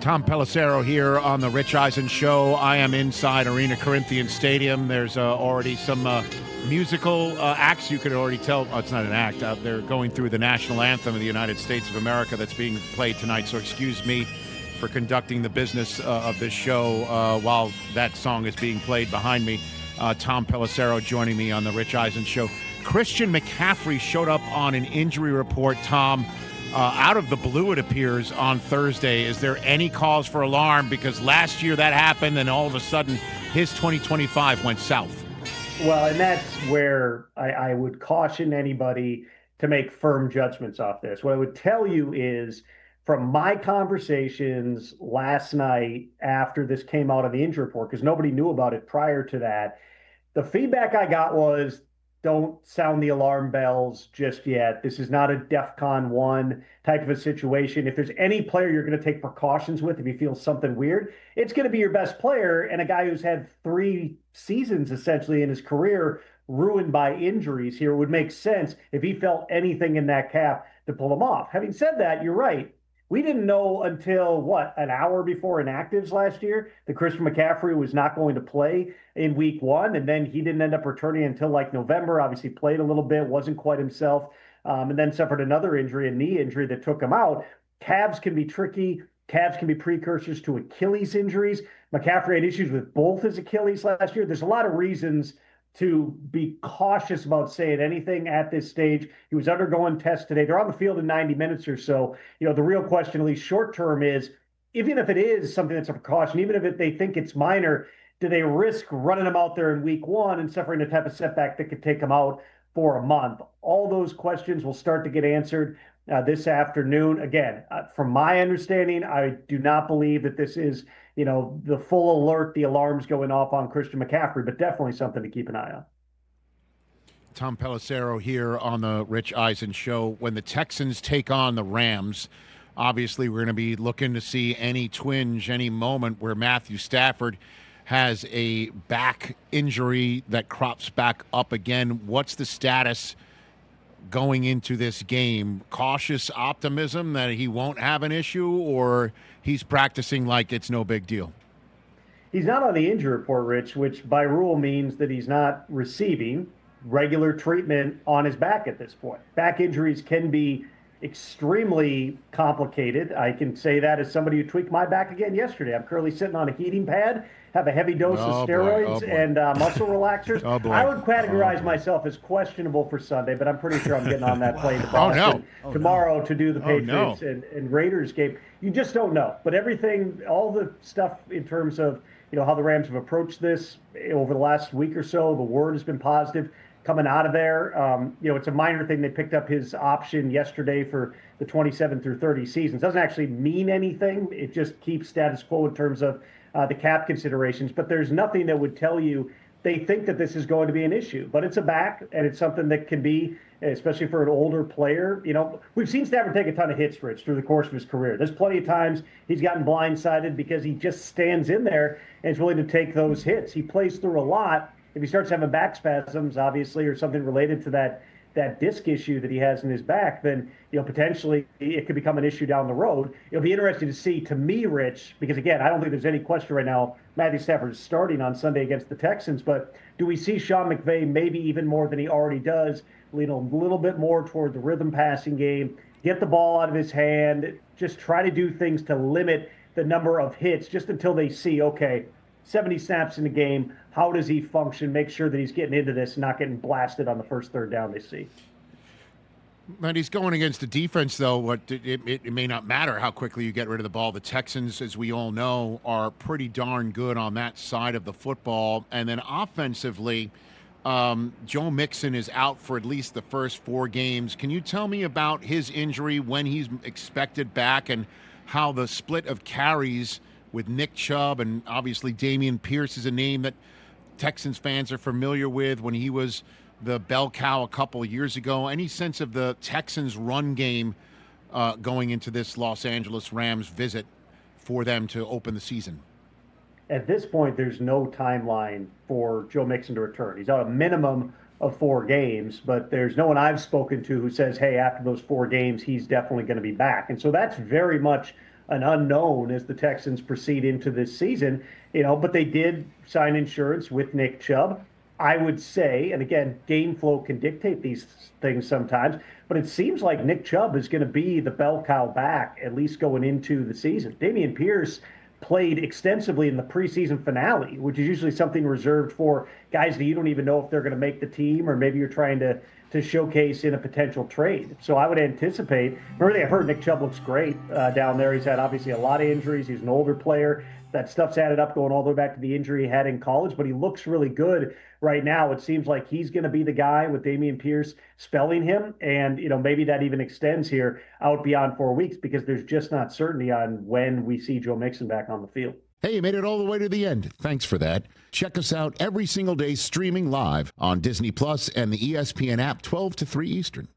Tom Pelissero here on the Rich Eisen Show. I am inside Arena Corinthians Stadium. There's already some musical acts. You could already tell. Oh, it's not an act. They're going through the national anthem of the United States of America that's being played tonight. So excuse me for conducting the business of this show while that song is being played behind me. Tom Pelissero joining me on the Rich Eisen Show. Christian McCaffrey showed up on an injury report, Tom. Out of the blue, it appears, on Thursday. Is there any cause for alarm? Because last year that happened, and all of a sudden his 2025 went south. Well, and that's where I would caution anybody to make firm judgments off this. What I would tell you is, from my conversations last night after this came out of the injury report, because nobody knew about it prior to that, the feedback I got was, don't sound the alarm bells just yet. This is not a DEFCON 1 type of a situation. If there's any player you're going to take precautions with if you feel something weird, it's going to be your best player, and a guy who's had 3 seasons essentially in his career ruined by injuries here. It would make sense if he felt anything in that cap to pull him off. Having said that, you're right. We didn't know until, an hour before inactives last year that Christian McCaffrey was not going to play in week 1, and then he didn't end up returning until November. Obviously played a little bit, wasn't quite himself, and then suffered another injury, a knee injury that took him out. Calves can be tricky. Calves can be precursors to Achilles injuries. McCaffrey had issues with both his Achilles last year. There's a lot of reasons to be cautious about saying anything at this stage. He was undergoing tests today. They're on the field in 90 minutes or so. The real question, at least short term, is even if it is something that's a precaution, even if they think it's minor, do they risk running him out there in week 1 and suffering a type of setback that could take him out for a month? All those questions will start to get answered this afternoon. Again, from my understanding, I do not believe that this is the full alert, the alarms going off on Christian McCaffrey, but definitely something to keep an eye on. Tom Pelissero here on the Rich Eisen Show. When the Texans take on the Rams, obviously we're going to be looking to see any twinge, any moment where Matthew Stafford has a back injury that crops back up again. What's the status going into this game? Cautious optimism that he won't have an issue, or he's practicing like it's no big deal? He's not on the injury report, Rich, which by rule means that he's not receiving regular treatment on his back at this point. Back injuries can be extremely complicated. I can say that as somebody who tweaked my back again yesterday. I'm currently sitting on a heating pad, have a heavy dose of steroids and muscle relaxers. I would categorize myself as questionable for Sunday, but I'm pretty sure I'm getting on that plane to Boston tomorrow to do the Patriots and Raiders game. You just don't know. But everything, all the stuff in terms of how the Rams have approached this over the last week or so, the word has been positive coming out of there. It's a minor thing. They picked up his option yesterday for the 27 through 30 seasons. Doesn't actually mean anything. It just keeps status quo in terms of the cap considerations. But there's nothing that would tell you they think that this is going to be an issue. But it's a back, and it's something that can be, especially for an older player. We've seen Stafford take a ton of hits, Rich, through the course of his career. There's plenty of times he's gotten blindsided because he just stands in there and is willing to take those hits. He plays through a lot. If he starts having back spasms, obviously, or something related to that disc issue that he has in his back, then potentially it could become an issue down the road. It'll be interesting to see, to me, Rich, because again, I don't think there's any question right now Matthew Stafford is starting on Sunday against the Texans, but do we see Sean McVay maybe even more than he already does, lean a little bit more toward the rhythm passing game, get the ball out of his hand, just try to do things to limit the number of hits just until they see, okay, 70 snaps in the game, how does he function? Make sure that he's getting into this and not getting blasted on the first third down they see. But he's going against a defense, though. It may not matter how quickly you get rid of the ball. The Texans, as we all know, are pretty darn good on that side of the football. And then offensively, Joe Mixon is out for at least the first 4 games. Can you tell me about his injury, when he's expected back, and how the split of carries with Nick Chubb, and obviously Dameon Pierce is a name that Texans fans are familiar with when he was the bell cow a couple of years ago. Any sense of the Texans' run game going into this Los Angeles Rams visit for them to open the season? At this point, there's no timeline for Joe Mixon to return. He's on a minimum of 4 games, but there's no one I've spoken to who says, hey, after those 4 games, he's definitely going to be back. And so that's very much an unknown as the Texans proceed into this season, but they did sign insurance with Nick Chubb. I would say, and again, game flow can dictate these things sometimes, but it seems like Nick Chubb is going to be the bell cow back, at least going into the season. Dameon Pierce played extensively in the preseason finale, which is usually something reserved for guys that you don't even know if they're going to make the team, or maybe you're trying to showcase in a potential trade. So I would anticipate, I've heard Nick Chubb looks great down there. He's had obviously a lot of injuries. He's an older player. That stuff's added up going all the way back to the injury he had in college, but he looks really good right now. It seems like he's going to be the guy with Dameon Pierce spelling him. And, maybe that even extends here out beyond 4 weeks, because there's just not certainty on when we see Joe Mixon back on the field. Hey, you made it all the way to the end. Thanks for that. Check us out every single day streaming live on Disney Plus and the ESPN app 12 to 3 Eastern.